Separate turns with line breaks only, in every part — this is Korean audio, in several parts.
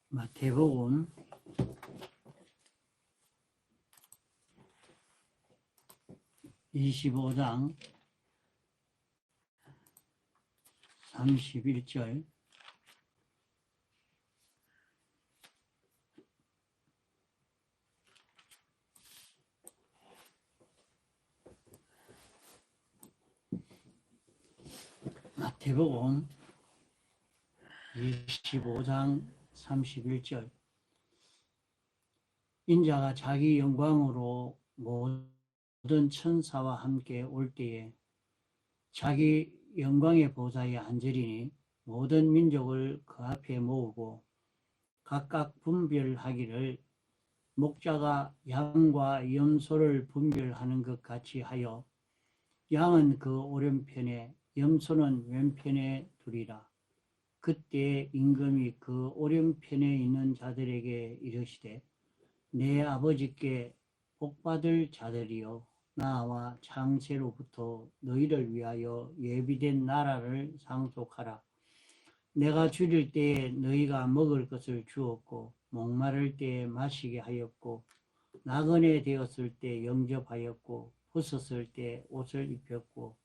마태복음 25장 31절 마태복음 25장 31절 인자가 자기 영광으로 모든 천사와 함께 올 때에 자기 영광의 보좌에 앉으리니 모든 민족을 그 앞에 모으고 각각 분별하기를 목자가 양과 염소를 분별하는 것 같이 하여 양은 그 오른편에 염소는 왼편에 두리라. 그때 임금이 그 오른편에 있는 자들에게 이르시되 내 아버지께 복받을 자들이여 나와 창세로부터 너희를 위하여 예비된 나라를 상속하라. 내가 줄일 때에 너희가 먹을 것을 주었고 목마를 때에 마시게 하였고 나그네 되었을 때 영접하였고 벗었을 때 옷을 입혔고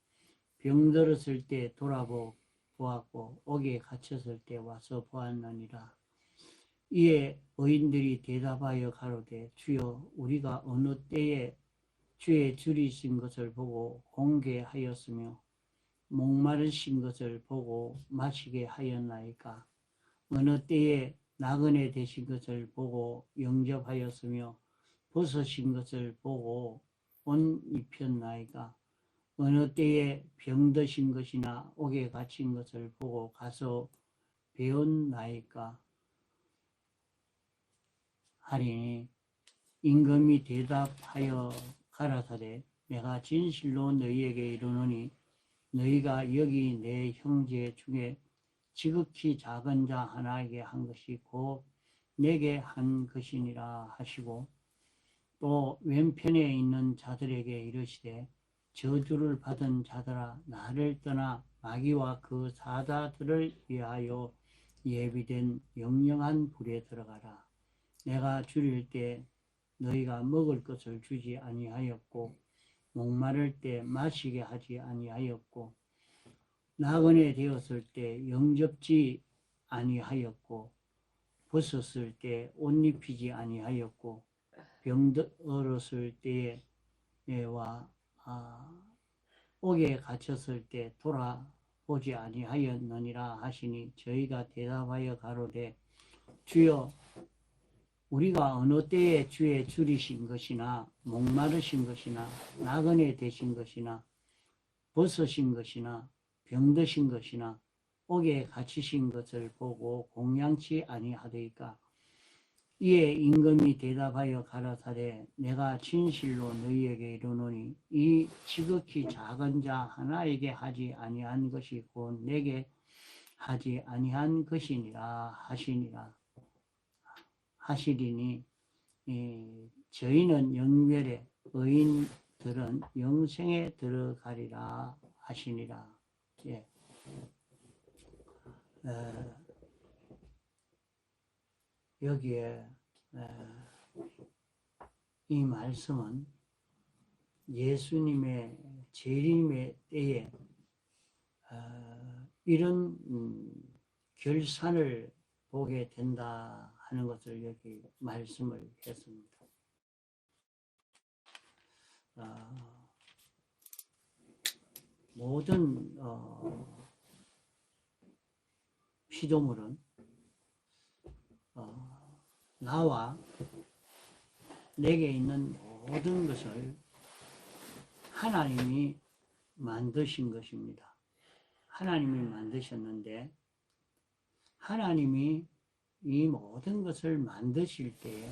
병들었을 때 돌아보았고 옥에 갇혔을 때 와서 보았느니라. 이에 의인들이 대답하여 가로되 주여 우리가 어느 때에 주의 줄이신 것을 보고 공개하였으며 목마르신 것을 보고 마시게 하였나이까. 어느 때에 나그네 되신 것을 보고 영접하였으며 벗으신 것을 보고 옷 입혔나이까. 어느 때에 병드신 것이나 옥에 갇힌 것을 보고 가서 배웠나이까 하리니 임금이 대답하여 가라사대 내가 진실로 너희에게 이르노니 너희가 여기 내 형제 중에 지극히 작은 자 하나에게 한 것이 곧 내게 한 것이니라 하시고 또 왼편에 있는 자들에게 이르시되 저주를 받은 자들아 나를 떠나 마귀와 그 사자들을 위하여 예비된 영영한 불에 들어가라. 내가 줄일 때 너희가 먹을 것을 주지 아니하였고 목마를 때 마시게 하지 아니하였고 나그네 되었을 때 영접지 아니하였고 벗었을 때 옷 입히지 아니하였고 병들었을 때와 옥에 갇혔을 때 돌아보지 아니하였느니라 하시니 저희가 대답하여 가로되 주여 우리가 어느 때에 주의 줄이신 것이나 목마르신 것이나 나그네 되신 것이나 벗으신 것이나 병드신 것이나 옥에 갇히신 것을 보고 공양치 아니하더이까. 이에 임금이 대답하여 가라사대 내가 진실로 너희에게 이르노니 이 지극히 작은 자 하나에게 하지 아니한 것이 곧 내게 하지 아니한 것이니라 하시리니 저희는 영멸에 의인들은 영생에 들어가리라 하시니라. 예. 여기에 이 말씀은 예수님의 재림의 때에 이런 결산을 보게 된다 하는 것을 여기 말씀을 했습니다. 모든 피조물은 나와 내게 있는 모든 것을 하나님이 만드신 것입니다. 하나님이 만드셨는데 하나님이 이 모든 것을 만드실 때에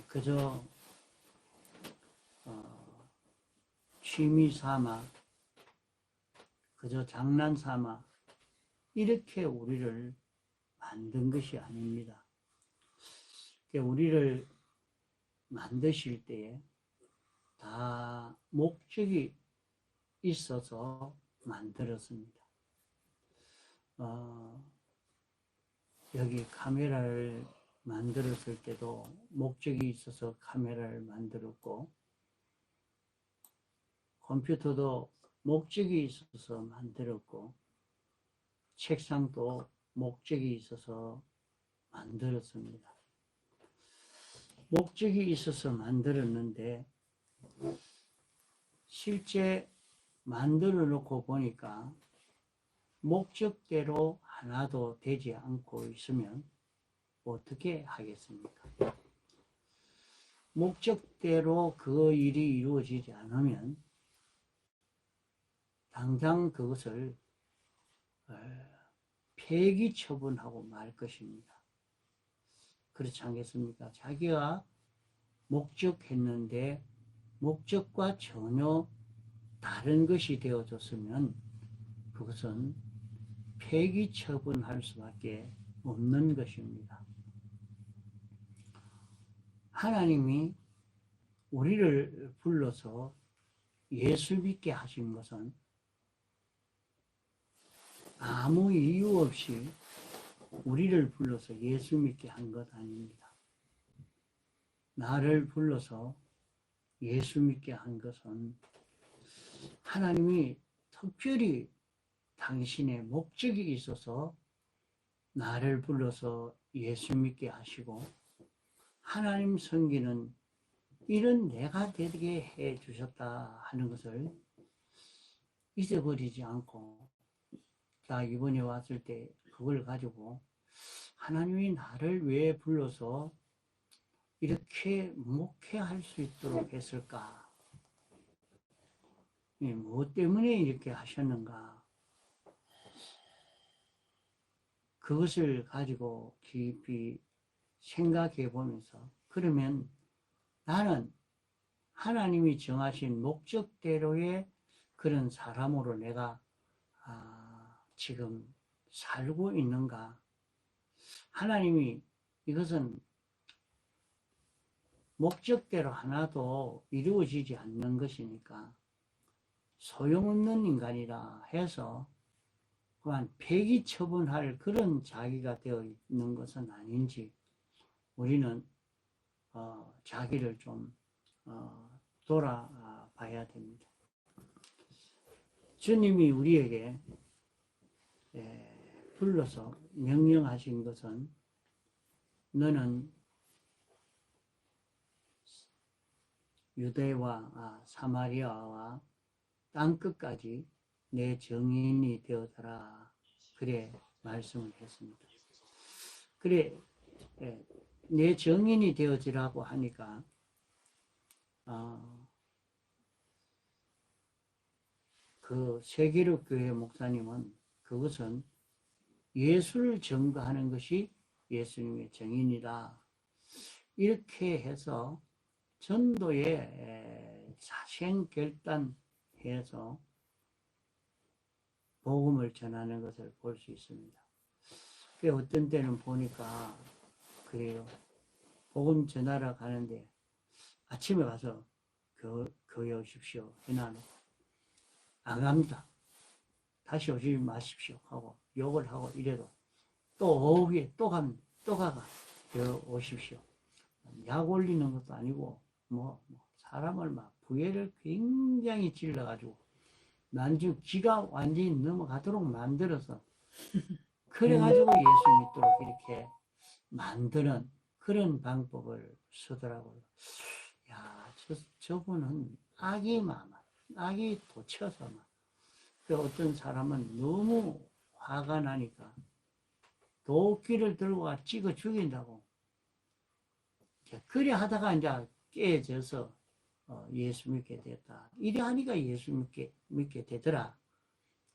그저 취미 삼아 그저 장난 삼아 이렇게 우리를 만든 것이 아닙니다. 우리를 만드실 때에 다 목적이 있어서 만들었습니다. 여기 카메라를 만들었을 때도 목적이 있어서 카메라를 만들었고, 컴퓨터도 목적이 있어서 만들었고, 책상도 목적이 있어서 만들었습니다. 목적이 있어서 만들었는데 실제 만들어 놓고 보니까 목적대로 하나도 되지 않고 있으면 어떻게 하겠습니까? 목적대로 그 일이 이루어지지 않으면 당장 그것을 폐기 처분하고 말 것입니다. 그렇지 않겠습니까? 자기가 목적했는데 목적과 전혀 다른 것이 되어졌으면 그것은 폐기 처분할 수밖에 없는 것입니다. 하나님이 우리를 불러서 예수 믿게 하신 것은 아무 이유 없이 우리를 불러서 예수 믿게 한 것 아닙니다. 나를 불러서 예수 믿게 한 것은 하나님이 특별히 당신의 목적이 있어서 나를 불러서 예수 믿게 하시고, 하나님 섬기는 이런 내가 되게 해 주셨다 하는 것을 잊어버리지 않고, 나 이번에 왔을 때 그걸 가지고 하나님이 나를 왜 불러서 이렇게 목회할 수 있도록 했을까? 무엇 때문에 이렇게 하셨는가? 그것을 가지고 깊이 생각해 보면서, 그러면 나는 하나님이 정하신 목적대로의 그런 사람으로 내가 지금 살고 있는가? 하나님이 이것은 목적대로 하나도 이루어지지 않는 것이니까 소용없는 인간이라 해서 그만 폐기 처분할 그런 자기가 되어 있는 것은 아닌지 우리는 자기를 좀 돌아봐야 됩니다. 주님이 우리에게 불러서 명령하신 것은 너는 유대와 사마리아와 땅끝까지 내 증인이 되어더라. 그래 말씀을 했습니다. 그래 내 증인이 되어지라고 하니까 그 세계로 교회 목사님은 그것은 예수를 증거하는 것이 예수님의 증인이다. 이렇게 해서 전도에 사생결단해서 복음을 전하는 것을 볼 수 있습니다. 어떤 때는 보니까 그래요. 복음 전하러 가는데 아침에 가서 교회 오십시오 해놔놓고 안 갑니다. 다시 오지 마십시오 하고 욕을 하고 이래도 또 오후에 또 갑니다. 또 가가 오십시오. 약 올리는 것도 아니고 사람을 막 부해를 굉장히 질러가지고 난주 기가 완전히 넘어가도록 만들어서 그래가지고 예수 믿도록 이렇게 만드는 그런 방법을 쓰더라고요. 야, 저분은 악이 돋쳐서 어떤 사람은 너무 화가 나니까 도끼를 들고 찍어 죽인다고. 그래 하다가 이제 깨져서 예수 믿게 됐다. 이래 하니까 예수 믿게 되더라.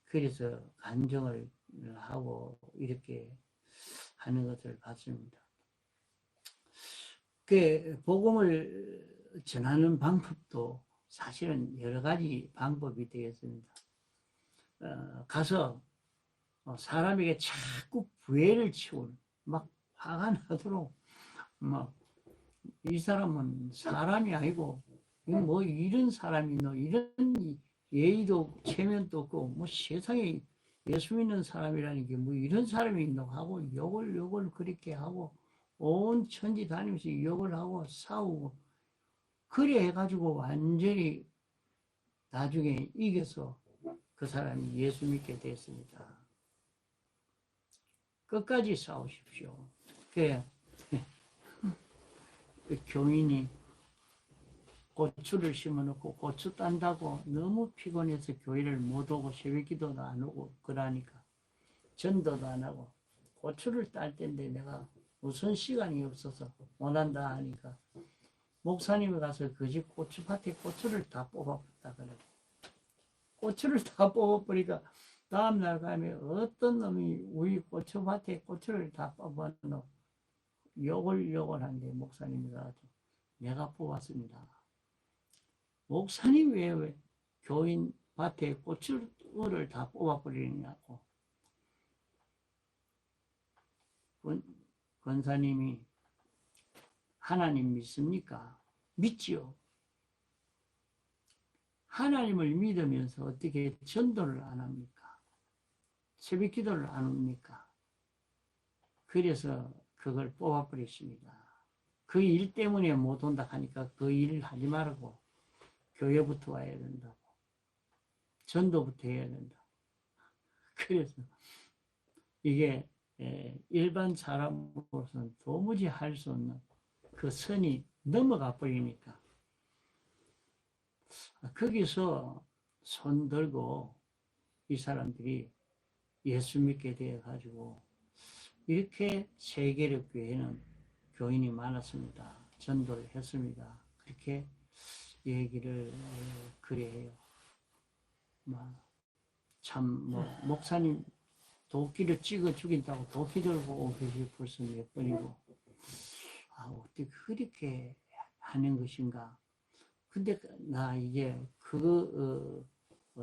그래서 간증을 하고 이렇게 하는 것을 봤습니다. 그 복음을 전하는 방법도 사실은 여러 가지 방법이 되었습니다. 가서 사람에게 자꾸 부해를 치고 막 화가 나도록 이 사람은 사람이 아니고 이런 사람이 이런 예의도 체면도 없고 세상에 예수 믿는 사람이라는 게 뭐 이런 사람이 있노 하고 욕을 그렇게 하고 온 천지 다니면서 욕을 하고 싸우고 그래 해가지고 완전히 나중에 이겨서 그 사람이 예수 믿게 됐습니다. 끝까지 싸우십시오. 그래 교인이 고추를 심어놓고 고추 딴다고 너무 피곤해서 교회를 못 오고 새벽기도도 안 오고 그러니까 전도도 안 하고 고추를 딸 때인데 내가 무슨 시간이 없어서 못 한다 하니까 목사님이 가서 그 집 고추밭에 고추를 다 뽑아버렸다 그래. 고추를 다 뽑아버리니까 다음날 가면 어떤 놈이 우리 고추밭에 고추를 다 뽑아놓고 욕을 한데 목사님이 가서 내가 뽑았습니다. 목사님 왜 교인 밭에 고추를 다 뽑아버리냐고. 권사님이 하나님 믿습니까? 믿지요. 하나님을 믿으면서 어떻게 전도를 안 합니까? 새벽 기도를 안 합니까? 그래서 그걸 뽑아버렸습니다. 그 일 때문에 못 온다 하니까 그 일을 하지 말고 교회부터 와야 된다고. 전도부터 해야 된다. 그래서 이게 일반 사람으로서는 도무지 할 수 없는 그 선이 넘어가 버리니까 거기서 손 들고 이 사람들이 예수 믿게 되어가지고 이렇게 세계력 교회는 교인이 많았습니다. 전도를 했습니다. 그렇게 얘기를 그래 해요. 참 목사님 도끼를 찍어 죽인다고 도끼 들고 오기 벌써 몇 번이고 어떻게 그렇게 하는 것인가. 근데 나 이제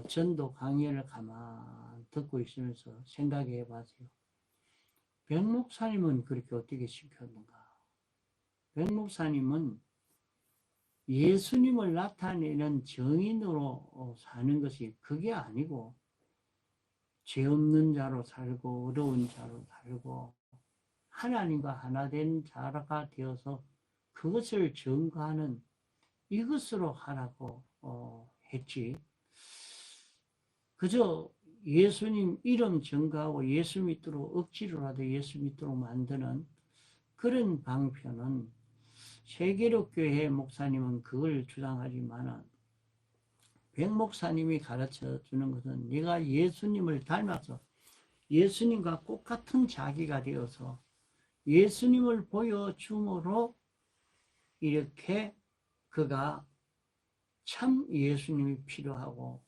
전도 강연을 가만 듣고 있으면서 생각해 봤어요. 백 목사님은 그렇게 어떻게 시켰는가. 백 목사님은 예수님을 나타내는 정인으로 사는 것이 그게 아니고 죄 없는 자로 살고 어려운 자로 살고 하나님과 하나 된 자가 되어서 그것을 증거하는 이것으로 하라고 했지. 그저 예수님 이름 증거하고 예수 믿도록 억지로라도 예수 믿도록 만드는 그런 방편은 세계로 교회 목사님은 그걸 주장하지만 백 목사님이 가르쳐 주는 것은 네가 예수님을 닮아서 예수님과 똑같은 자기가 되어서 예수님을 보여줌으로 이렇게 그가 참 예수님이 필요하고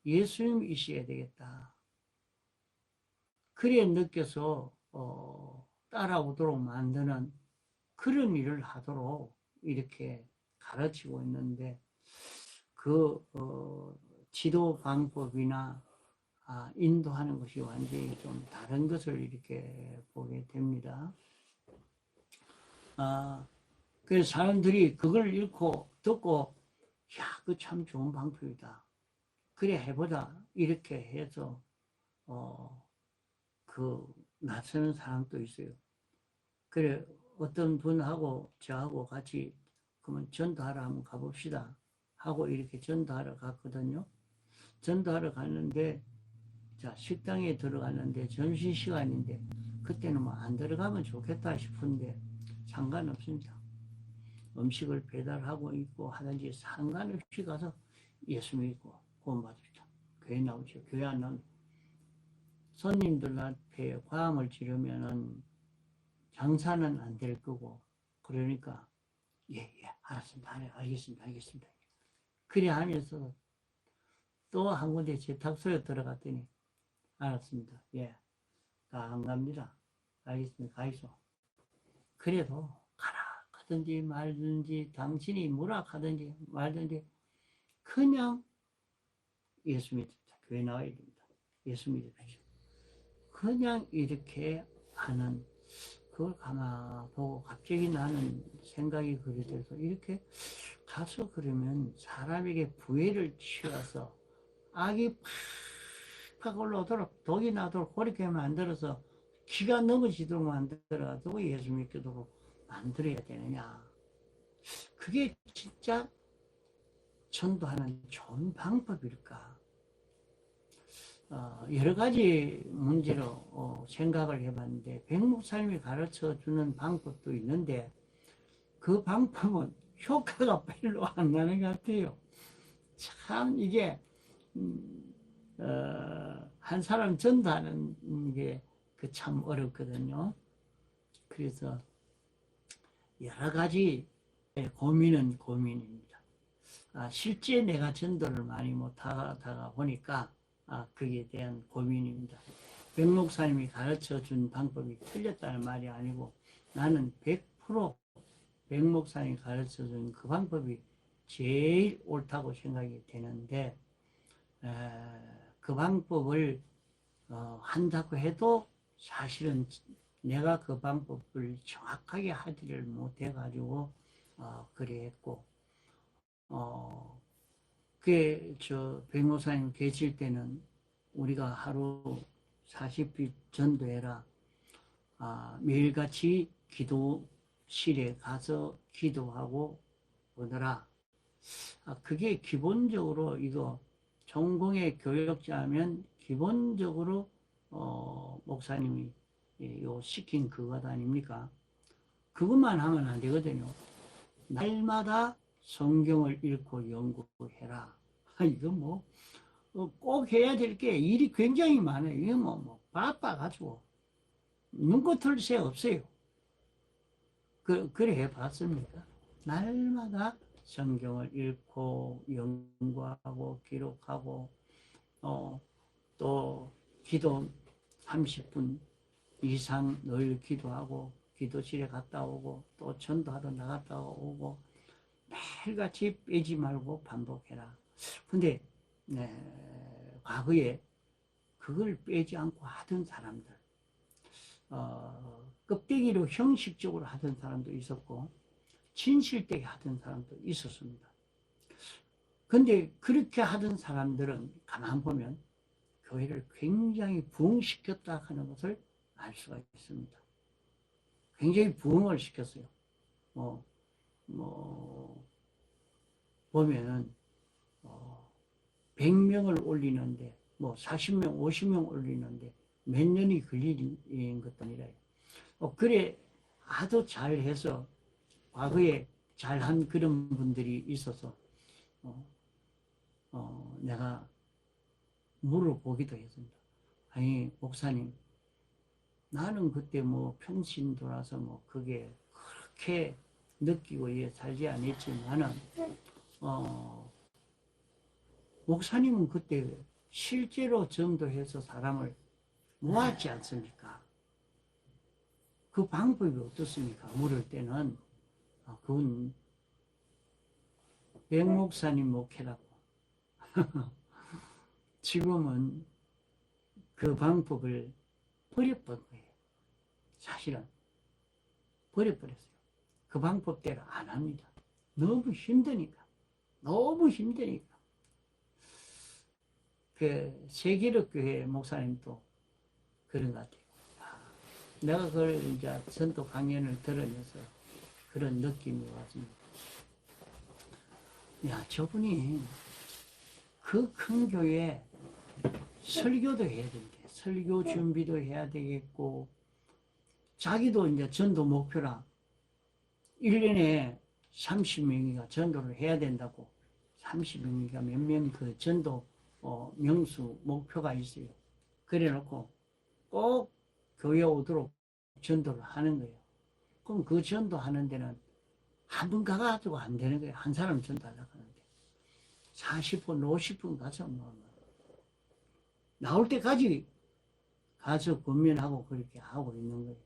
예수님이셔야 되겠다. 그래 느껴서 따라오도록 만드는 그런 일을 하도록 이렇게 가르치고 있는데 지도 방법이나 인도하는 것이 완전히 좀 다른 것을 이렇게 보게 됩니다. 그래서 사람들이 그걸 읽고 듣고 야, 그 참 좋은 방법이다. 그래 해보자. 이렇게 해서 나서는 사람도 있어요. 그래 어떤 분하고 저하고 같이 그러면 전도하러 한번 가봅시다 하고 이렇게 전도하러 갔거든요. 전도하러 갔는데 자 식당에 들어갔는데 점심시간인데 그때는 뭐 안 들어가면 좋겠다 싶은데 상관없습니다. 음식을 배달하고 있고 하든지 상관없이 가서 예수 믿고 구원받읍시다. 교회 나오죠. 교회 안 나오면 손님들 앞에 과음을 지르면은 장사는 안 될 거고 그러니까 예 알았습니다. 알겠습니다. 그래 하면서 또 한 군데 세탁소에 들어갔더니 알았습니다. 예, 안 갑니다. 알겠습니다. 가이소. 그래도 가라 하든지 말든지 당신이 뭐라 하든지 말든지 그냥 예수 믿습니다. 교회 나와야 됩니다. 예수 믿으십시오. 그냥 이렇게 하는 그걸 가만 보고 갑자기 나는 생각이 그리 돼서 이렇게 가서 그러면 사람에게 부해를 치어서 악이 팍 팍팍 올라오도록 독이 나도록 그렇게 만들어서 기가 넘어지도록 만들어가지고 예수 믿도록 만들어야 되느냐. 그게 진짜 전도하는 좋은 방법일까? 여러 가지 문제로 생각을 해봤는데 백목사님이 가르쳐주는 방법도 있는데 그 방법은 효과가 별로 안 나는 것 같아요. 참 이게 한 사람 전도하는 게 그 참 어렵거든요. 그래서 여러 가지 고민은 고민입니다. 실제 내가 전도를 많이 못하다가 보니까 그에 대한 고민입니다. 백 목사님이 가르쳐 준 방법이 틀렸다는 말이 아니고 나는 100% 백 목사님이 가르쳐 준 그 방법이 제일 옳다고 생각이 되는데 그 방법을 한다고 해도 사실은 내가 그 방법을 정확하게 하지를 못해가지고 그래 했고 백목사님 계실 때는 우리가 하루 40일 전도해라. 매일같이 기도실에 가서 기도하고 오더라. 그게 기본적으로 이거 전공의 교역자면 기본적으로 목사님이 요 시킨 그것 아닙니까? 그것만 하면 안 되거든요. 날마다 성경을 읽고 연구해라. 이거 뭐 꼭 해야 될 게 일이 굉장히 많아요. 이거 뭐 바빠가지고 눈꽃을 새 없어요. 그래 해봤습니까? 날마다 성경을 읽고 연구하고 기록하고 또 기도 30분 이상 늘 기도하고 기도실에 갔다 오고 또 전도하러 나갔다 오고 매일같이 빼지 말고 반복해라. 근데 과거에 그걸 빼지 않고 하던 사람들 껍데기로 형식적으로 하던 사람도 있었고 진실되게 하던 사람도 있었습니다. 근데 그렇게 하던 사람들은 가만 보면 교회를 굉장히 부흥시켰다 하는 것을 알 수가 있습니다. 굉장히 부흥을 시켰어요. 보면은 100명을 올리는데 40명, 50명 올리는데 몇 년이 걸리는 것도 아니라요. 그래 아주 잘해서 과거에 잘한 그런 분들이 있어서 내가 물어보기도 했습니다. 아니 목사님, 나는 그때 평신 돌아서 그게 그렇게 느끼고 살지 않았지만은 목사님은 그때 실제로 전도해서 사람을 모았지 않습니까? 그 방법이 어떻습니까? 물을 때는 그건 백 목사님 목회라고. 지금은 그 방법을 버려버린 거예요. 사실은 버려버렸어요. 그 방법대로 안 합니다. 너무 힘드니까. 너무 힘드니까. 그 세계력교회 목사님도 그런 것 같아요. 내가 그걸 이제 전도 강연을 들으면서 그런 느낌이 왔습니다. 야, 저분이 그 큰 교회에 설교도 해야 되는데, 설교 준비도 해야 되겠고, 자기도 이제 전도 목표라 1년에 30명이가 전도를 해야 된다고, 30명이가 몇 명 그 전도 명수 목표가 있어요. 그래 놓고 꼭 교회 오도록 전도를 하는 거예요. 그럼 그 전도하는 데는 한 번 가가지고 안 되는 거예요. 한 사람 전도하려고 하는데. 40분, 50분 가서 나올 때까지 가서 권면하고 그렇게 하고 있는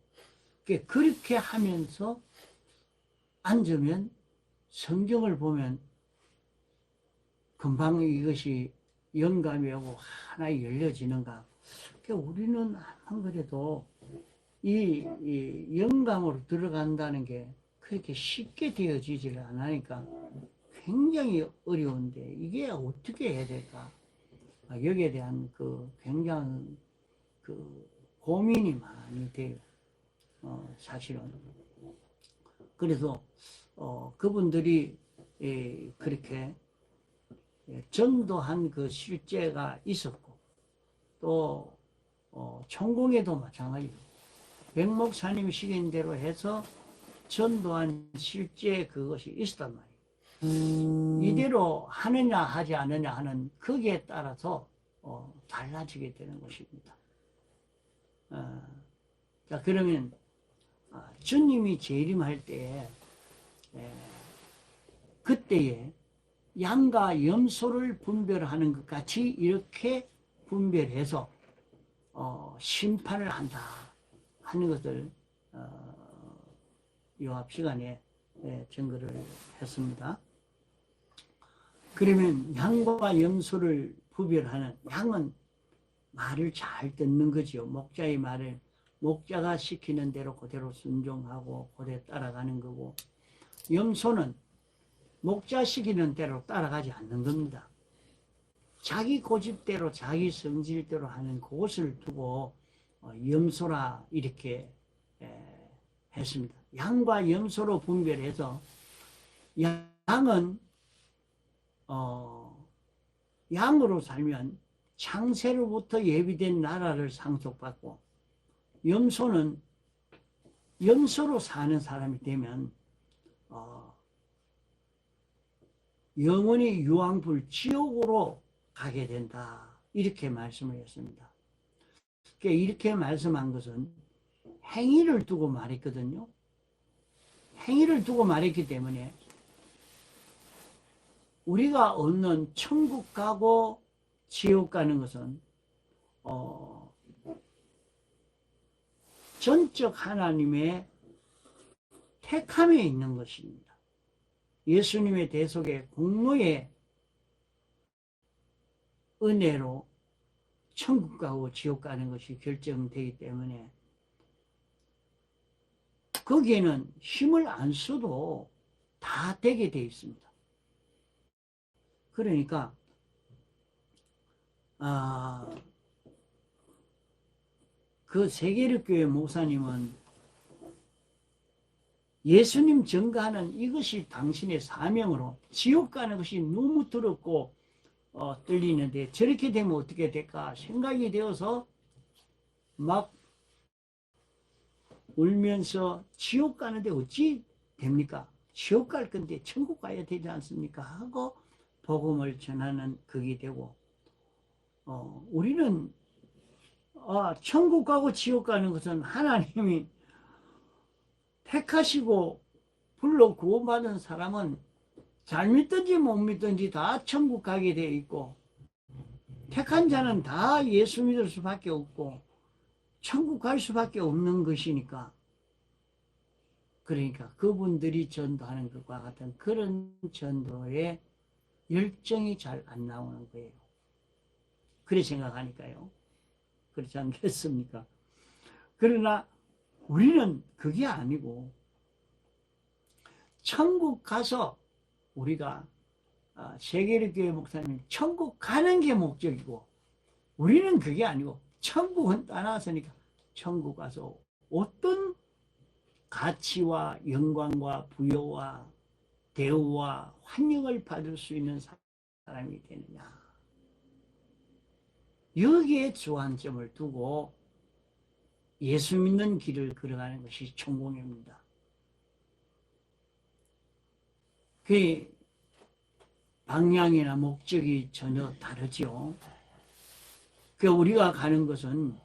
거예요. 그렇게 하면서 앉으면 성경을 보면 금방 이것이 영감이 오고 하나 열려지는가. 우리는 안 그래도 이 영감으로 들어간다는 게 그렇게 쉽게 되어지지를 않으니까 굉장히 어려운데 이게 어떻게 해야 될까? 여기에 대한 그 굉장히 그 고민이 많이 돼요. 사실은. 그래서 그분들이 그렇게 전도한 그 실제가 있었고, 또 천공에도 마찬가지로 백 목사님 시킨 대로 해서 전도한 실제 그것이 있었단 말이에요. 이대로 하느냐 하지 않느냐 하는 거기에 따라서 달라지게 되는 것입니다. 자, 그러면 주님이 재림할 때에 그때에 양과 염소를 분별하는 것 같이 이렇게 분별해서 심판을 한다 하는 것을 요압 시간에 증거를 했습니다. 그러면 양과 염소를 구별하는, 양은 말을 잘 듣는 거죠. 목자의 말을 목자가 시키는 대로 그대로 순종하고 그대로 따라가는 거고, 염소는 목자 시키는 대로 따라가지 않는 겁니다. 자기 고집대로 자기 성질대로 하는 그것을 두고 염소라 이렇게 했습니다. 양과 염소로 분별해서 양은 양으로 살면 창세로부터 예비된 나라를 상속받고, 염소는 염소로 사는 사람이 되면 영원히 유황불 지옥으로 가게 된다, 이렇게 말씀을 했습니다. 그러니까 이렇게 말씀한 것은 행위를 두고 말했거든요. 행위를 두고 말했기 때문에 우리가 얻는 천국 가고 지옥 가는 것은 전적 하나님의 택함에 있는 것입니다. 예수님의 대속의 공로의 은혜로 천국 가고 지옥 가는 것이 결정되기 때문에 거기에는 힘을 안 써도 다 되게 되어 있습니다. 그러니까 그 세계력교회 목사님은 예수님 증거하는 이것이 당신의 사명으로, 지옥 가는 것이 너무 더럽고 떨리는데 저렇게 되면 어떻게 될까 생각이 되어서 막 울면서 지옥 가는데 어찌 됩니까? 지옥 갈 건데 천국 가야 되지 않습니까? 하고 복음을 전하는 그게 되고, 우리는 천국 가고 지옥 가는 것은 하나님이 택하시고 불러 구원받은 사람은 잘 믿든지 못 믿든지 다 천국 가게 되어 있고, 택한 자는 다 예수 믿을 수밖에 없고 천국 갈 수밖에 없는 것이니까, 그러니까 그분들이 전도하는 것과 같은 그런 전도에 열정이 잘 안 나오는 거예요. 그래 생각하니까요. 그렇지 않겠습니까? 그러나 우리는 그게 아니고, 천국 가서 우리가 세계력교회 목사님 천국 가는 게 목적이고, 우리는 그게 아니고 천국은 떠났으니까 천국 가서 어떤 가치와 영광과 부여와 대우와 환영을 받을 수 있는 사람이 되느냐, 여기에 주안점을 두고 예수 믿는 길을 걸어가는 것이 천공입니다. 그 방향이나 목적이 전혀 다르죠. 그 우리가 가는 것은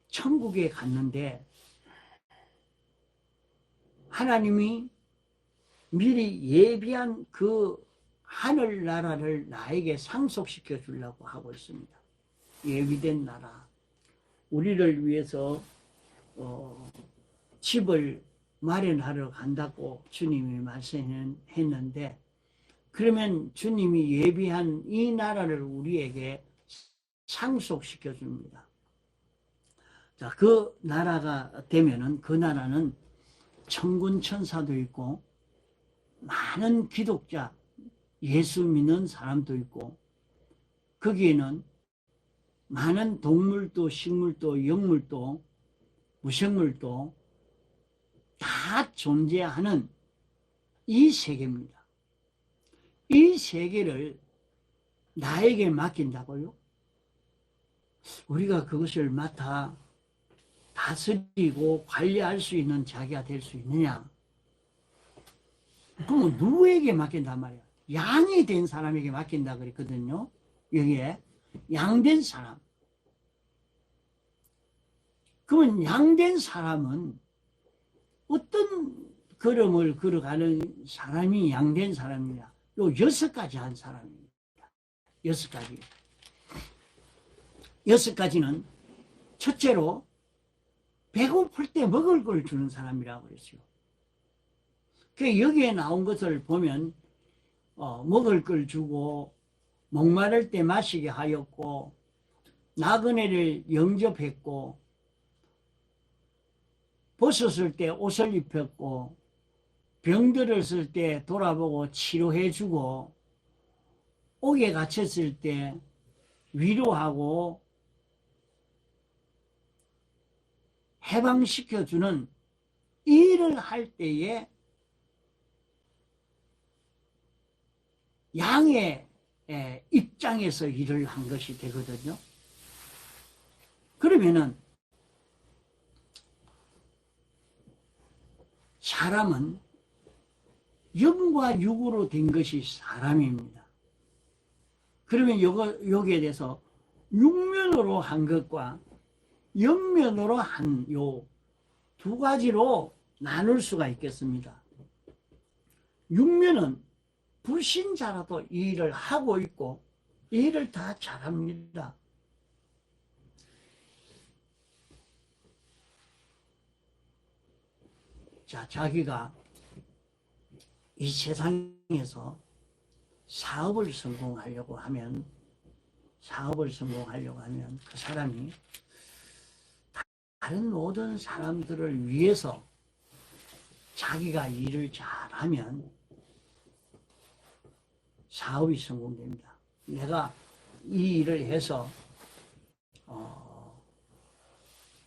천국에 갔는데 하나님이 미리 예비한 그 하늘나라를 나에게 상속시켜 주려고 하고 있습니다. 예비된 나라. 우리를 위해서 집을 마련하러 간다고 주님이 말씀했는데, 그러면 주님이 예비한 이 나라를 우리에게 상속시켜 줍니다. 자, 그 나라가 되면은, 그 나라는 천군 천사도 있고 많은 기독자, 예수 믿는 사람도 있고 거기에는 많은 동물도 식물도 영물도 무생물도 다 존재하는 이 세계입니다. 이 세계를 나에게 맡긴다고요? 우리가 그것을 맡아 다스리고 관리할 수 있는 자기가 될 수 있느냐? 그럼 누구에게 맡긴단 말이야? 양이 된 사람에게 맡긴다 그랬거든요. 여기에 양된 사람. 그러면 양된 사람은 어떤 걸음을 걸어가는 사람이 양된 사람이냐? 요 6가지 한 사람입니다. 6가지. 6가지는 첫째로 배고플 때 먹을 걸 주는 사람이라고 그랬어요. 그 여기에 나온 것을 보면 먹을 걸 주고 목마를 때 마시게 하였고 나그네를 영접했고 벗었을 때 옷을 입혔고 병들었을 때 돌아보고 치료해주고 옥에 갇혔을 때 위로하고 해방시켜주는 일을 할 때에 양의 입장에서 일을 한 것이 되거든요. 그러면은 사람은 영과 육으로 된 것이 사람입니다. 그러면 여기에 대해서 육면으로 한 것과 영면으로 한 요 2가지로 나눌 수가 있겠습니다. 육면은 불신자라도 이 일을 하고 있고 이 일을 다 잘합니다. 자, 자기가 이 세상에서 사업을 성공하려고 하면 그 사람이 다른 모든 사람들을 위해서 자기가 일을 잘하면 사업이 성공됩니다. 내가 이 일을 해서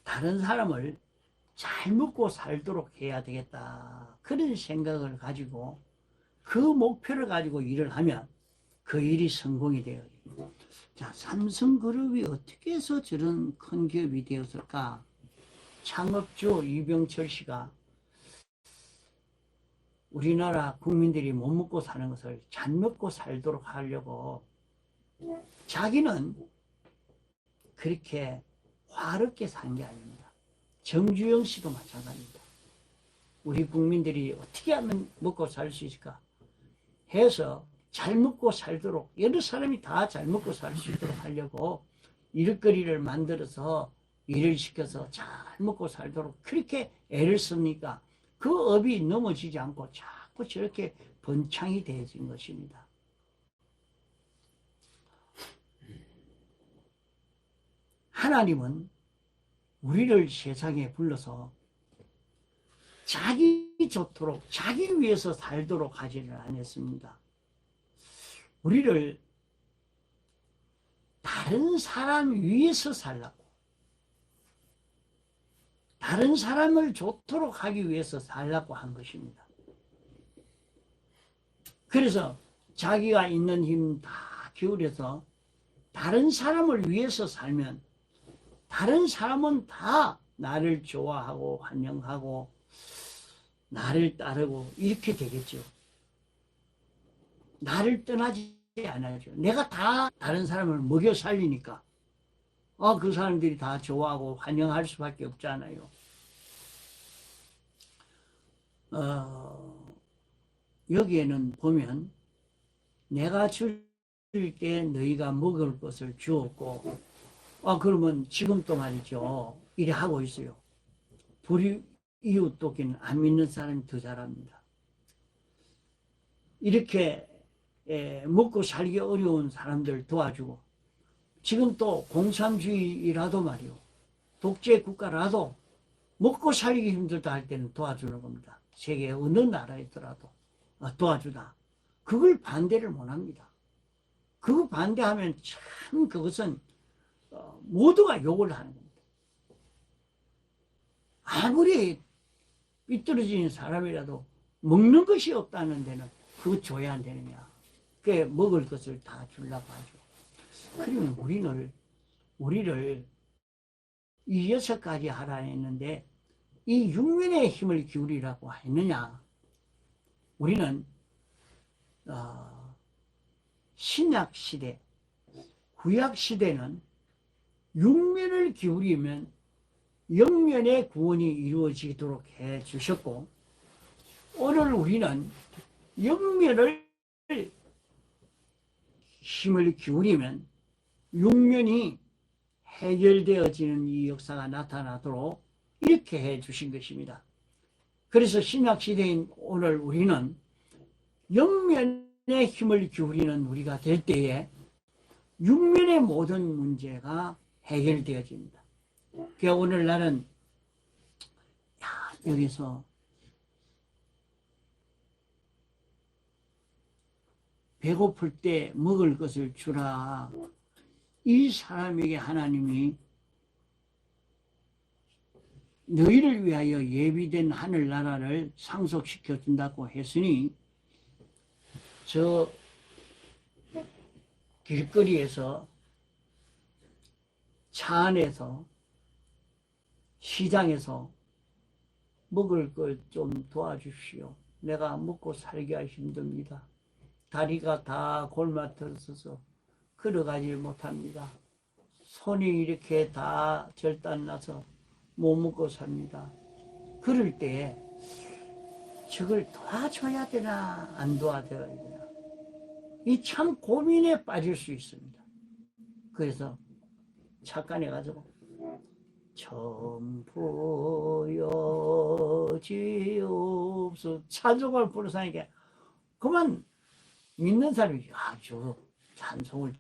다른 사람을 잘 먹고 살도록 해야 되겠다. 그런 생각을 가지고 그 목표를 가지고 일을 하면 그 일이 성공이 되어요. 자, 삼성그룹이 어떻게 해서 저런 큰 기업이 되었을까? 창업주 이병철 씨가 우리나라 국민들이 못 먹고 사는 것을 잘 먹고 살도록 하려고 자기는 그렇게 화렵게 산 게 아닙니다. 정주영 씨도 마찬가지입니다. 우리 국민들이 어떻게 하면 먹고 살 수 있을까 해서 잘 먹고 살도록 여러 사람이 다 잘 먹고 살 수 있도록 하려고 일거리를 만들어서 일을 시켜서 잘 먹고 살도록 그렇게 애를 씁니까? 그 업이 넘어지지 않고 자꾸 저렇게 번창이 되어진 것입니다. 하나님은 우리를 세상에 불러서 자기 좋도록 자기 위해서 살도록 하지를 않았습니다. 우리를 다른 사람 위해서 살라고 다른 사람을 좋도록 하기 위해서 살라고 한 것입니다. 그래서 자기가 있는 힘 다 기울여서 다른 사람을 위해서 살면 다른 사람은 다 나를 좋아하고 환영하고 나를 따르고 이렇게 되겠죠. 나를 떠나지 않아야죠. 내가 다 다른 사람을 먹여 살리니까 그 사람들이 다 좋아하고 환영할 수밖에 없잖아요. 여기에는 보면 내가 줄 때 너희가 먹을 것을 주었고 그러면 지금도 말이죠. 이래 하고 있어요. 불이 이웃 돕기는 안 믿는 사람이 더 잘합니다. 이렇게 먹고 살기 어려운 사람들 도와주고 지금 또 공산주의라도 말이요. 독재 국가라도 먹고 살기 힘들다 할 때는 도와주는 겁니다. 세계 어느 나라에 있더라도 도와주다. 그걸 반대를 못 합니다. 그 반대하면 참 그것은 모두가 욕을 하는 겁니다. 아무리 삐뚤어진 사람이라도 먹는 것이 없다는 데는 그거 줘야 안 되느냐. 그 먹을 것을 다 주려고 하죠. 그러면 우리를 이 6가지 하라 했는데 이 육면의 힘을 기울이라고 했느냐. 우리는 신약 시대, 구약 시대는 육면을 기울이면 영면의 구원이 이루어지도록 해 주셨고, 오늘 우리는 영면을 힘을 기울이면 육면이 해결되어지는 이 역사가 나타나도록 이렇게 해 주신 것입니다. 그래서 신약 시대인 오늘 우리는 영면의 힘을 기울이는 우리가 될 때에 육면의 모든 문제가 해결되어집니다. 그러니까 오늘 나는 여기서 배고플 때 먹을 것을 주라. 이 사람에게 하나님이 너희를 위하여 예비된 하늘나라를 상속시켜 준다고 했으니, 저 길거리에서, 차 안에서, 시장에서 먹을 걸 좀 도와주십시오. 내가 먹고 살기가 힘듭니다. 다리가 다 골마터서서 걸어가지 못합니다. 손이 이렇게 다 절단나서 못 먹고 삽니다. 그럴 때 저걸 도와줘야 되나 안 도와줘야 되나, 이 참 고민에 빠질 수 있습니다. 그래서 착간에 가지고 전부여지옵소 찬송을 부르사니까 그만 믿는 사람이 저 찬송을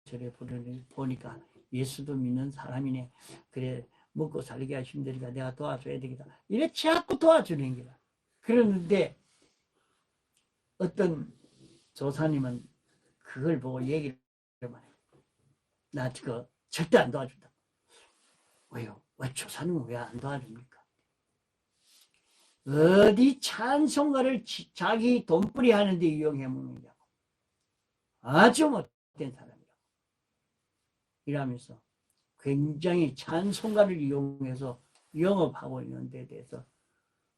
저래 부르니 보니까 예수도 믿는 사람이네. 그래 먹고 살기가 힘드니까 내가 도와줘야 되겠다. 이래 자꾸 도와주는 거야. 그러는데 어떤 조사님은 그걸 보고 얘기를 말해. 나 그거 절대 안 도와준다. 왜요? 왜 조사님은 왜 안 도와줍니까? 어디 찬송가를 자기 돈벌이 하는데 이용해 먹느냐고. 아주 못된 사람이라고. 이러면서 굉장히 찬송가를 이용해서 영업하고 있는 데 대해서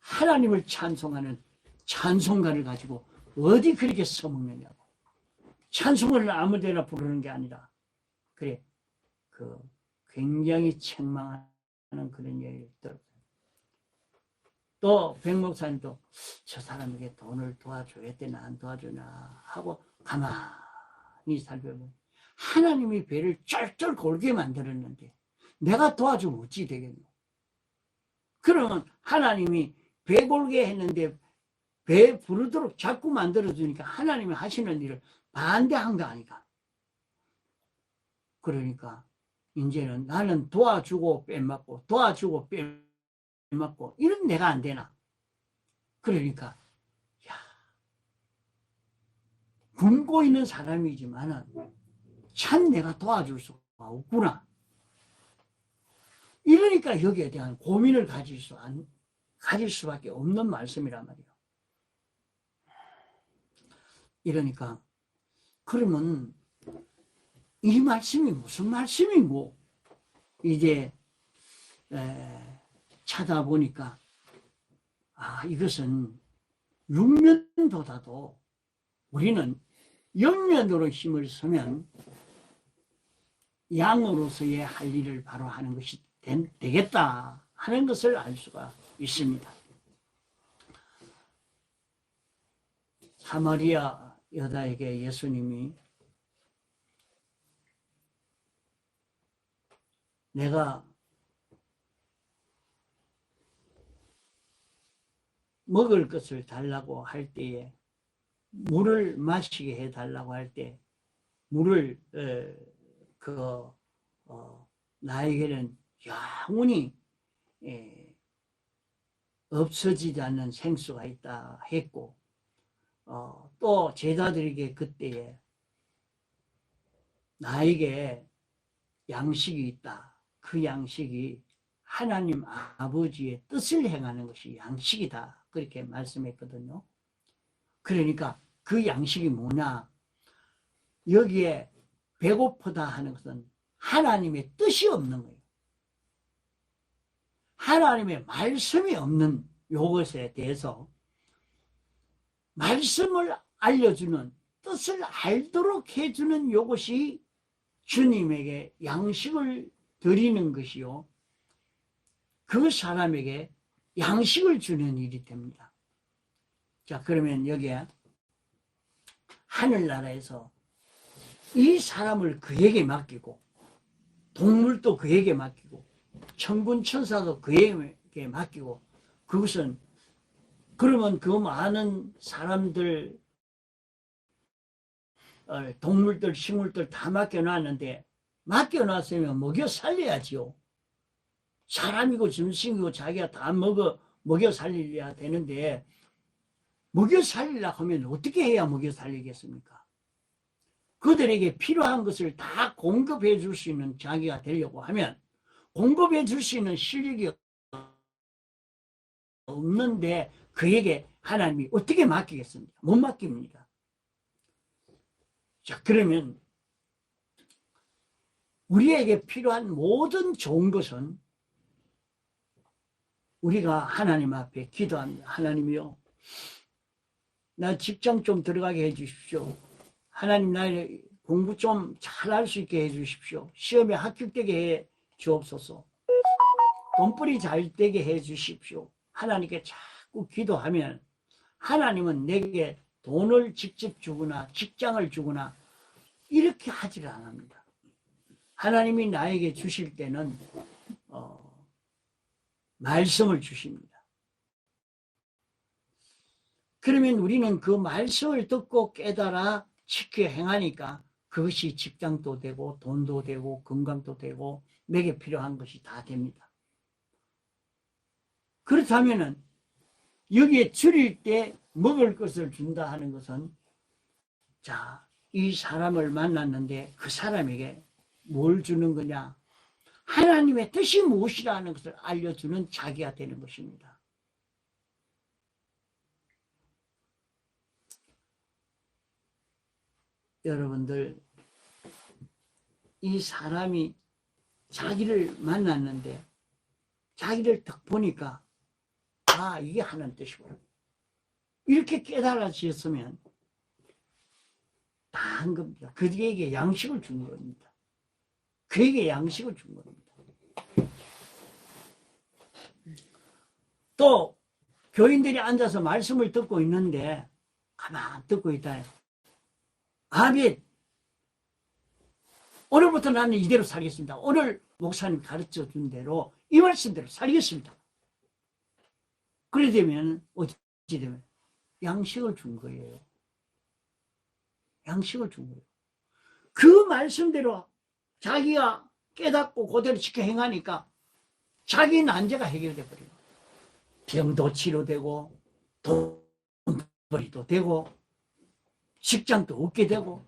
하나님을 찬송하는 찬송가를 가지고 어디 그렇게 써먹느냐고. 찬송을 아무데나 부르는 게 아니라, 그래, 굉장히 책망하는 그런 얘기를 들었어요. 또 백목사님도 저 사람에게 돈을 도와줘야 되나 안 도와주나 하고 가만히 살펴보면 하나님이 배를 쩔쩔 골게 만들었는데 내가 도와주면 어찌 되겠노? 그러면 하나님이 배 골게 했는데 배 부르도록 자꾸 만들어주니까 하나님이 하시는 일을 반대한 거 아닌가? 그러니까 이제는 나는 도와주고 빼먹고 도와주고 빼먹고 이런 내가 안 되나? 그러니까 굶고 있는 사람이지만은 참 내가 도와줄 수가 없구나. 이러니까 여기에 대한 고민을 가질 수밖에 없는 말씀이란 말이에요. 이러니까 그러면 이 말씀이 무슨 말씀이고 이제 찾아보니까 이것은 육면보다도 우리는 영면으로 힘을 쓰면 양으로서의 할 일을 바로 하는 것이 되겠다 하는 것을 알 수가 있습니다. 사마리아 여자에게 예수님이 내가 먹을 것을 달라고 할 때에 물을 마시게 해달라고 할 때 물을 나에게는 영원히 없어지지 않는 생수가 있다 했고 또 제자들에게 그때에 나에게 양식이 있다. 그 양식이 하나님 아버지의 뜻을 행하는 것이 양식이다. 그렇게 말씀했거든요. 그러니까 그 양식이 뭐냐? 여기에 배고프다 하는 것은 하나님의 뜻이 없는 거예요. 하나님의 말씀이 없는 요것에 대해서 말씀을 알려주는, 뜻을 알도록 해주는 요것이 주님에게 양식을 드리는 것이요, 그 사람에게 양식을 주는 일이 됩니다. 자, 그러면 여기에 하늘나라에서 이 사람을 그에게 맡기고, 동물도 그에게 맡기고, 천군 천사도 그에게 맡기고, 그것은 그러면 그 많은 사람들, 동물들, 식물들 다 맡겨놨는데, 맡겨놨으면 먹여 살려야지요. 사람이고 짐승이고 자기가 다 먹여 살려야 되는데, 먹여 살리려고 하면 어떻게 해야 먹여 살리겠습니까? 그들에게 필요한 것을 다 공급해 줄 수 있는 자기가 되려고 하면 공급해 줄 수 있는 실력이 없는데 그에게 하나님이 어떻게 맡기겠습니까? 못 맡깁니다. 자, 그러면 우리에게 필요한 모든 좋은 것은 우리가 하나님 앞에 기도합니다. 하나님이요, 나 직장 좀 들어가게 해 주십시오. 하나님, 나의 공부 좀 잘할 수 있게 해 주십시오. 시험에 합격되게 해 주옵소서. 돈벌이 잘 되게 해 주십시오. 하나님께 자꾸 기도하면 하나님은 내게 돈을 직접 주거나 직장을 주거나 이렇게 하지를 않습니다. 하나님이 나에게 주실 때는 말씀을 주십니다. 그러면 우리는 그 말씀을 듣고 깨달아 지켜 행하니까 그것이 직장도 되고 돈도 되고 건강도 되고 내게 필요한 것이 다 됩니다. 그렇다면 여기에 줄일 때 먹을 것을 준다 하는 것은, 자, 이 사람을 만났는데 그 사람에게 뭘 주는 거냐? 하나님의 뜻이 무엇이라는 것을 알려주는 자기가 되는 것입니다. 여러분들, 이 사람이 자기를 만났는데 자기를 딱 보니까 아, 이게 하나님 뜻이구나, 이렇게 깨달아졌으면 다 한 겁니다. 그에게 양식을 준 겁니다. 그에게 양식을 준 겁니다. 또 교인들이 앉아서 말씀을 듣고 있는데 가만 듣고 있다. 아멘. 오늘부터 나는 이대로 살겠습니다. 오늘 목사님 가르쳐 준 대로 이 말씀대로 살겠습니다. 그래 되면 어찌 되면 양식을 준 거예요. 양식을 준 거예요. 그 말씀대로 자기가 깨닫고 그대로 지켜 행하니까 자기 난제가 해결돼 버려요. 병도 치료되고 돈벌이도 되고 직장도 얻게 되고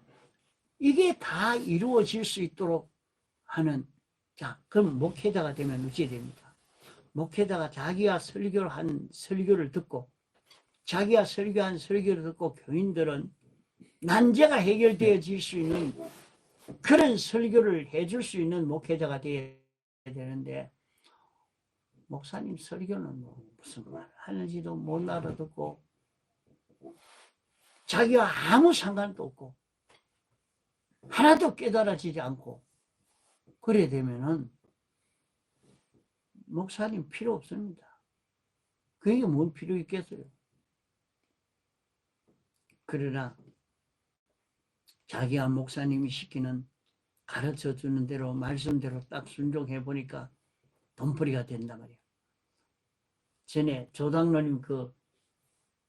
이게 다 이루어질 수 있도록 하는, 자, 그럼 목회자가 되면 어찌 됩니까? 목회자가 자기가 설교를 하는 설교를 듣고 자기가 설교한 설교를 듣고 교인들은 난제가 해결되어질 수 있는 그런 설교를 해줄 수 있는 목회자가 되어야 되는데, 목사님 설교는 뭐 무슨 말 하는지도 못 알아듣고 자기와 아무 상관도 없고 하나도 깨달아지지 않고 그래 되면은 목사님 필요 없습니다. 그에게 뭔 필요 있겠어요? 그러나 자기가 목사님이 시키는 가르쳐 주는 대로 말씀대로 딱 순종해 보니까 돈벌이가 된단 말이에요. 전에 조당로님 그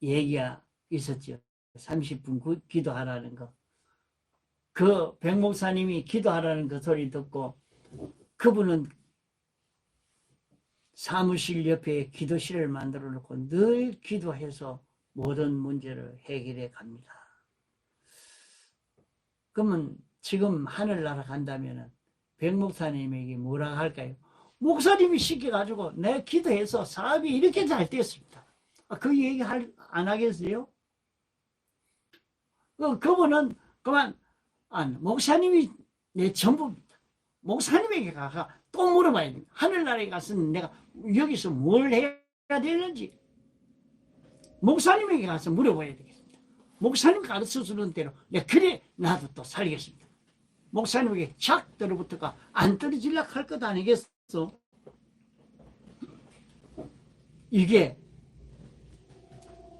얘기가 있었죠. 30분 기도하라는 거. 그 백목사님이 기도하라는 그 소리 듣고 그분은 사무실 옆에 기도실을 만들어 놓고 늘 기도해서 모든 문제를 해결해 갑니다. 그러면 지금 하늘나라 간다면은 백 목사님에게 뭐라 할까요? 목사님이 시켜가지고 내가 기도해서 사업이 이렇게 잘 됐습니다. 그 얘기 안 하겠어요? 그분은 그만 목사님이 내 전부입니다. 목사님에게 가서 또 물어봐야 됩니다. 하늘나라에 가서는 내가 여기서 뭘 해야 되는지 목사님에게 가서 물어봐야 되겠습니다. 목사님 가르쳐주는 대로 내가 그래 나도 또 살겠습니다. 목사님에게 착 들어붙어가 안 떨어질라 할 것 아니겠어? 이게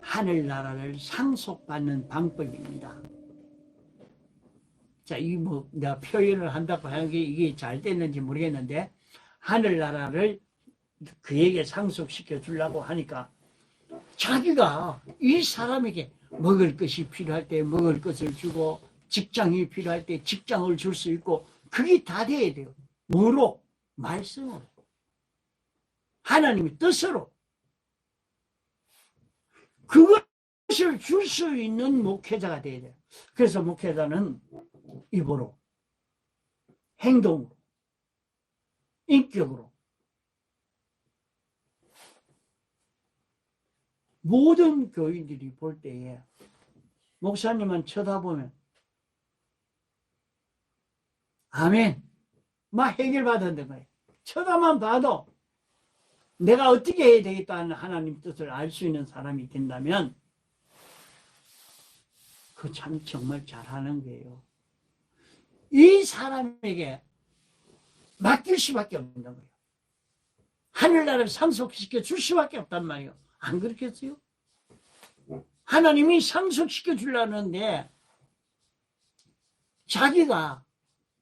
하늘나라를 상속받는 방법입니다. 자, 이 뭐 내가 표현을 한다고 하는 게 이게 잘 됐는지 모르겠는데 하늘나라를 그에게 상속시켜 주려고 하니까 자기가 이 사람에게 먹을 것이 필요할 때 먹을 것을 주고 직장이 필요할 때 직장을 줄 수 있고 그게 다 돼야 돼요. 뭐로? 말씀으로. 하나님의 뜻으로. 그것을 줄 수 있는 목회자가 돼야 돼요. 그래서 목회자는 입으로, 행동으로, 인격으로 모든 교인들이 볼 때에 목사님은 쳐다보면 아멘 막 해결받았는 거예요. 쳐다만 봐도 내가 어떻게 해야 되겠다는 하나님 뜻을 알 수 있는 사람이 된다면 그 참 정말 잘하는 거예요. 이 사람에게 맡길 수밖에 없는 거예요. 하늘나라를 상속시켜 줄 수밖에 없단 말이에요. 안 그렇겠어요? 하나님이 상속시켜 주려는데 자기가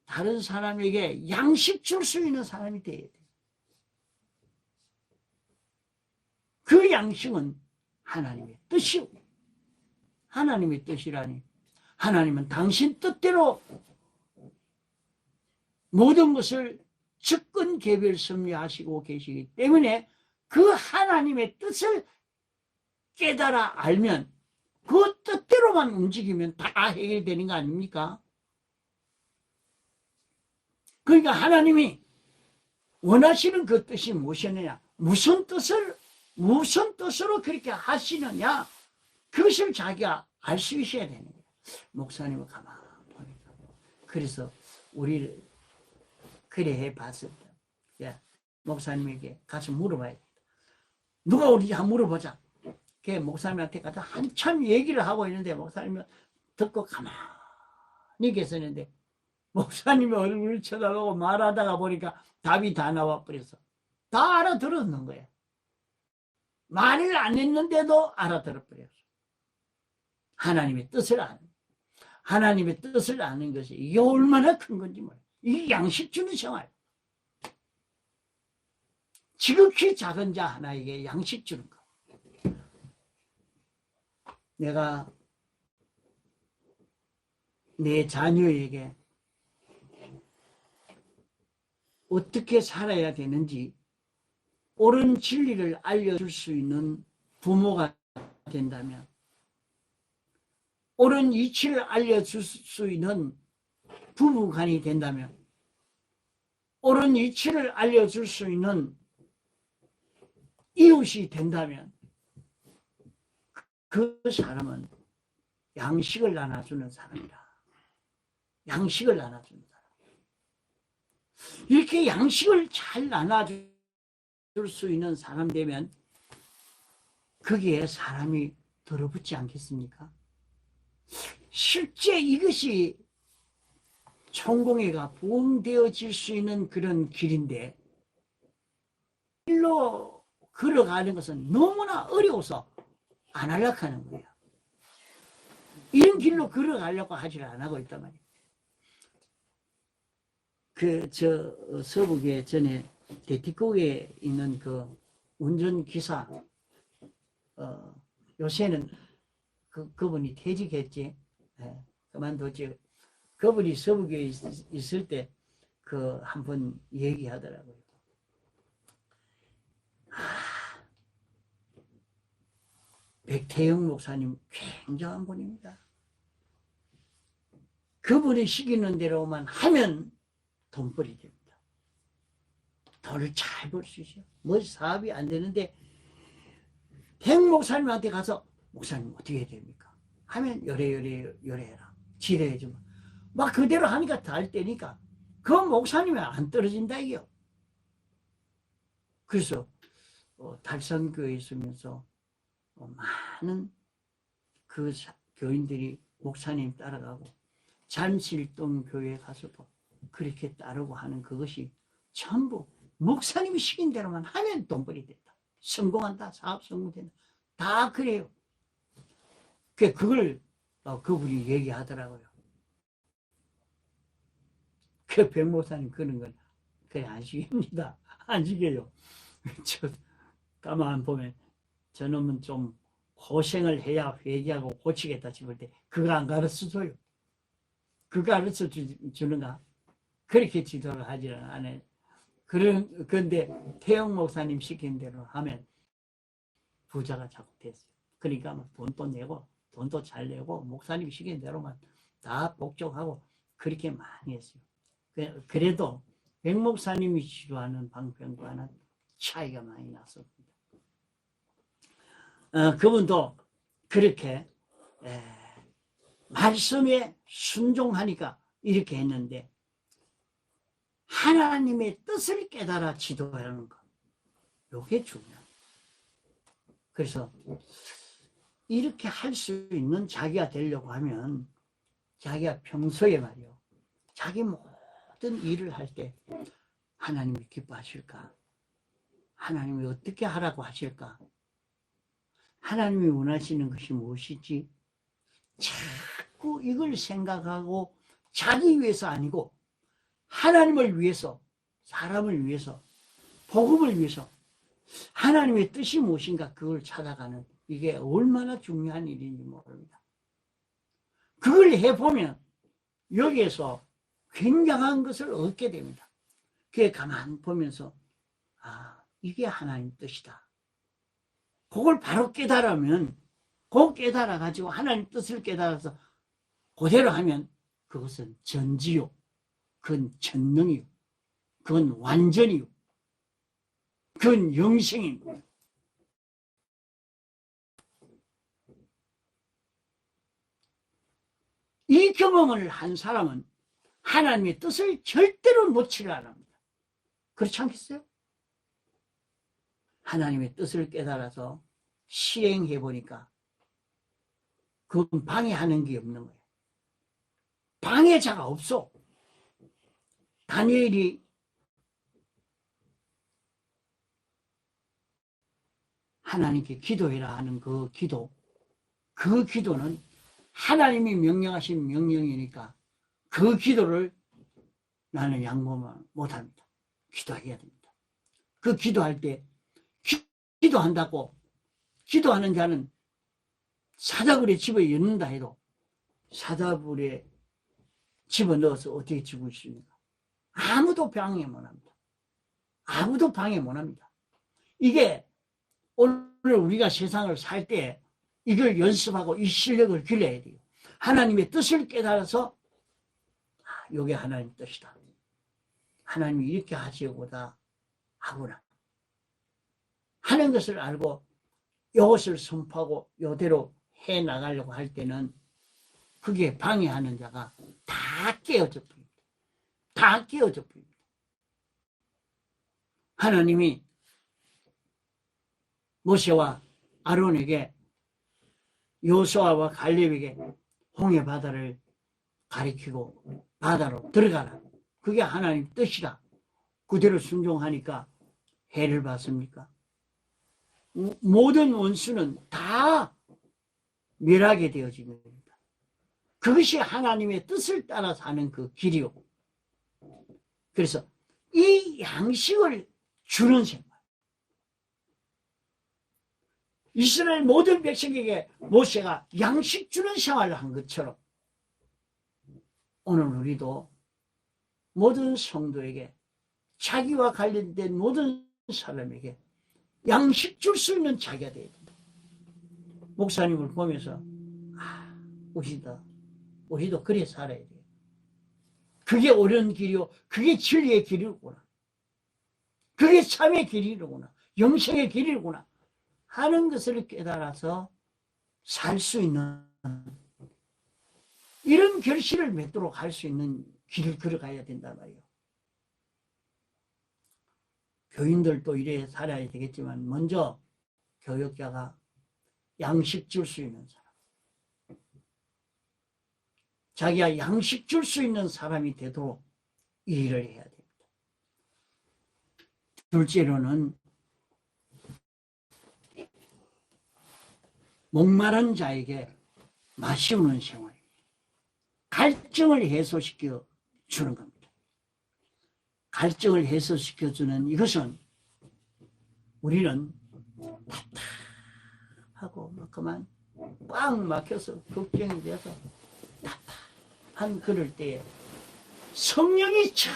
다른 사람에게 양식 줄 수 있는 사람이 돼야 돼. 그 양식은 하나님의 뜻이오. 하나님의 뜻이라니. 하나님은 당신 뜻대로 모든 것을 주권 개별 섭리하시고 계시기 때문에 그 하나님의 뜻을 깨달아 알면 그 뜻대로만 움직이면 다 해결되는 거 아닙니까? 그러니까 하나님이 원하시는 그 뜻이 무엇이느냐? 무슨 뜻으로 그렇게 하시느냐? 그것을 자기가 알 수 있어야 되는 거예요. 목사님을 가만히 보니까. 그래서 우리를 그래 해봤을 때, 야, 목사님에게 가서 물어봐야 돼. 누가 우리 한번 물어보자. 그 목사님한테 가서 한참 얘기를 하고 있는데 목사님은 듣고 가만히 계셨는데 목사님의 얼굴을 쳐다보고 말하다가 보니까 답이 다 나와버려서 다 알아들었는 거예요. 말을 안 했는데도 알아들어버렸어. 하나님의 뜻을 아는 것이 이게 얼마나 큰 건지 몰라요. 이게 양식 주는 생활. 지극히 작은 자 하나에게 양식 주는 거. 내가 내 자녀에게 어떻게 살아야 되는지 옳은 진리를 알려줄 수 있는 부모가 된다면, 옳은 이치를 알려줄 수 있는 부부간이 된다면, 옳은 이치를 알려줄 수 있는 이웃이 된다면 그 사람은 양식을 나눠주는 사람이다. 양식을 나눠주는 사람. 이렇게 양식을 잘 나눠줄 수 있는 사람 되면 거기에 사람이 들어붙지 않겠습니까? 실제 이것이 천공회가 부흥되어질 수 있는 그런 길인데 길로 걸어가는 것은 너무나 어려워서 안 하려고 하는 거예요. 이런 길로 걸어가려고 하지 않고 있단 말이에요. 서북에 전에 대티국에 있는 그 운전기사, 요새는 그분이 퇴직했지. 그만뒀지. 그분이 서북에 있을 때 한 번 얘기하더라고요. 백태영 목사님 굉장한 분입니다. 그분이 시키는 대로만 하면 돈벌이 됩니다. 돈을 잘 벌 수 있어요. 뭐 사업이 안 되는데 백 목사님한테 가서 목사님 어떻게 해야 됩니까? 하면 요래해라. 지뢰해주면 막 그대로 하니까 잘 되니까 그 목사님이 안 떨어진다 이요. 그래서 달성교회에 있으면서 많은 그 교인들이 목사님 따라가고 잠실동 교회에 가서도 그렇게 따르고 하는 그것이 전부 목사님이 시킨 대로만 하면 돈벌이 된다. 성공한다. 사업 성공된다. 다 그래요. 그걸 그분이 얘기하더라고요. 그 백목사님 그런 건 그래 안 시깁니다. 안 시겨요. 저 가만 보면 저놈은 좀 고생을 해야 회개하고 고치겠다 싶을 때 그거 안 가르쳐줘요. 그거 가르쳐 주는가? 그렇게 지도를 하지는 않아요. 그런데 태영 목사님 시킨 대로 하면 부자가 자꾸 됐어요. 그러니까 뭐 돈도 내고 돈도 잘 내고 목사님 시킨 대로만 다 복종하고 그렇게 많이 했어요. 그래도 백 목사님이 지도하는 방편과는 차이가 많이 났습니다. 그분도 그렇게 말씀에 순종하니까 이렇게 했는데 하나님의 뜻을 깨달아 지도하는 것. 이게 중요합니다. 그래서 이렇게 할 수 있는 자기가 되려고 하면 자기가 평소에 말이요. 자기 모든 일을 할 때 하나님이 기뻐하실까? 하나님이 어떻게 하라고 하실까? 하나님이 원하시는 것이 무엇이지? 자꾸 이걸 생각하고 자기 위해서 아니고 하나님을 위해서, 사람을 위해서, 복음을 위해서 하나님의 뜻이 무엇인가 그걸 찾아가는 이게 얼마나 중요한 일인지 모릅니다. 그걸 해보면 여기에서 굉장한 것을 얻게 됩니다. 그게 가만 보면서 이게 하나님 뜻이다. 그걸 바로 깨달으면 그거 깨달아가지고 하나님 뜻을 깨달아서 그대로 하면 그것은 전지요. 그건 전능이요. 그건 완전이요. 그건 영생입니다. 이 경험을 한 사람은 하나님의 뜻을 절대로 놓치를 안 합니다. 그렇지 않겠어요? 하나님의 뜻을 깨달아서 실행해 보니까 그건 방해하는 게 없는 거예요. 방해자가 없어. 다니엘이 하나님께 기도해라 하는 그 기도는 하나님이 명령하신 명령이니까 그 기도를 나는 양보만 못합니다. 기도해야 됩니다. 그 기도할 때 기도한다고 기도하는 자는 사자굴에 집어넣는다 해도 사자굴에 집어넣어서 어떻게 죽을 수 있습니까? 아무도 방해 못합니다. 아무도 방해 못합니다. 이게 오늘 우리가 세상을 살 때 이걸 연습하고 이 실력을 길러야 돼요. 하나님의 뜻을 깨달아서 이게 하나님 뜻이다. 하나님이 이렇게 하시고다 하구나 하는 것을 알고 이것을 선포하고 이대로 해나가려고 할 때는 그게 방해하는 자가 다 깨어져 버립니다. 다 깨어져 버립니다. 하나님이 모세와 아론에게 여호수아와 갈렙에게 홍해 바다를 가리키고 바다로 들어가라. 그게 하나님 뜻이다. 그대로 순종하니까 해를 받습니까? 모든 원수는 다 멸하게 되어지는 겁니다. 그것이 하나님의 뜻을 따라서 하는 그 길이요. 그래서 이 양식을 주는 생활. 이스라엘 모든 백성에게 모세가 양식 주는 생활을 한 것처럼 오늘 우리도 모든 성도에게 자기와 관련된 모든 사람에게 양식 줄 수 있는 자기가 되어야 된다. 목사님을 보면서 우리도 그래 살아야 돼요. 그게 옳은 길이요. 그게 진리의 길이구나. 그게 참의 길이로구나. 영생의 길이구나. 하는 것을 깨달아서 살 수 있는 이런 결실을 맺도록 할 수 있는 길을 걸어가야 된단 말이에요. 교인들도 이래 살아야 되겠지만 먼저 교육자가 양식 줄 수 있는 사람. 자기가 양식 줄 수 있는 사람이 되도록 일을 해야 됩니다. 둘째로는 목마른 자에게 마시우는 생활. 갈증을 해소시켜 주는 겁니다. 갈증을 해소시켜 주는 이것은 우리는 답답하고 막 그만 꽉 막혀서 걱정이 돼서 답답한 그럴 때에 성령이 착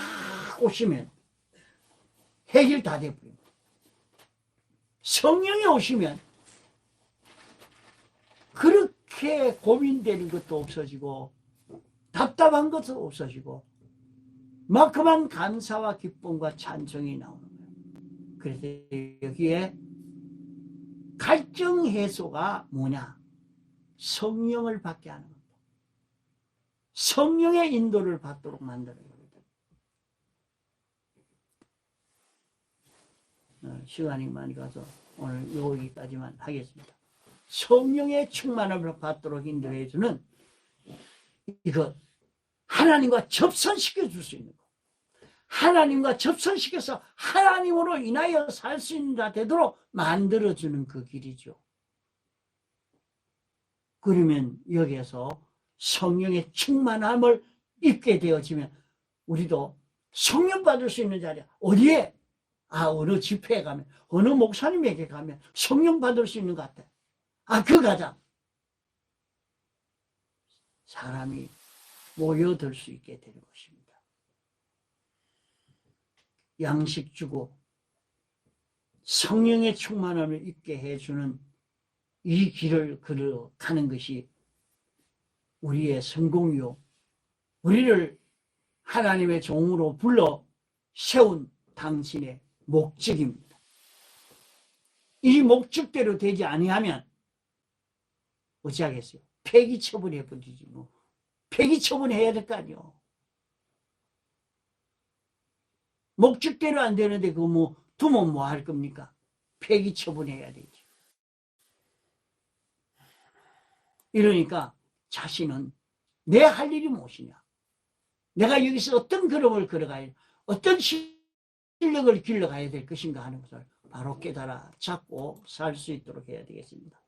오시면 해결 다 돼버립니다. 성령이 오시면 그렇게 고민되는 것도 없어지고 답답한 것도 없어지고 막 그만 감사와 기쁨과 찬송이 나오는 거예요. 그래서 여기에 갈증 해소가 뭐냐? 성령을 받게 하는 겁니다. 성령의 인도를 받도록 만드는 겁니다. 시간이 많이 가서 오늘 여기까지만 하겠습니다. 성령의 충만함을 받도록 인도해 주는 이거 하나님과 접선시켜 줄 수 있는 거. 하나님과 접선시켜서 하나님으로 인하여 살 수 있는 자 되도록 만들어주는 그 길이죠. 그러면 여기에서 성령의 충만함을 입게 되어지면 우리도 성령 받을 수 있는 자리야. 어디에? 어느 집회에 가면, 어느 목사님에게 가면 성령 받을 수 있는 것 같아. 그 가자. 사람이 모여들 수 있게 되는 것입니다. 양식 주고 성령의 충만함을 입게 해주는 이 길을 걸어가는 것이 우리의 성공이요. 우리를 하나님의 종으로 불러 세운 당신의 목적입니다. 이 목적대로 되지 아니하면 어찌하겠어요? 폐기 처분해 버리지 뭐. 폐기 처분해야 될 거 아니요. 목적대로 안 되는데 그거 뭐 두면 뭐 할 겁니까? 폐기 처분해야 되지. 이러니까 자신은 내 할 일이 무엇이냐? 내가 여기서 어떤 걸음을 걸어가야, 어떤 실력을 길러가야 될 것인가 하는 것을 바로 깨달아 잡고 살 수 있도록 해야 되겠습니다.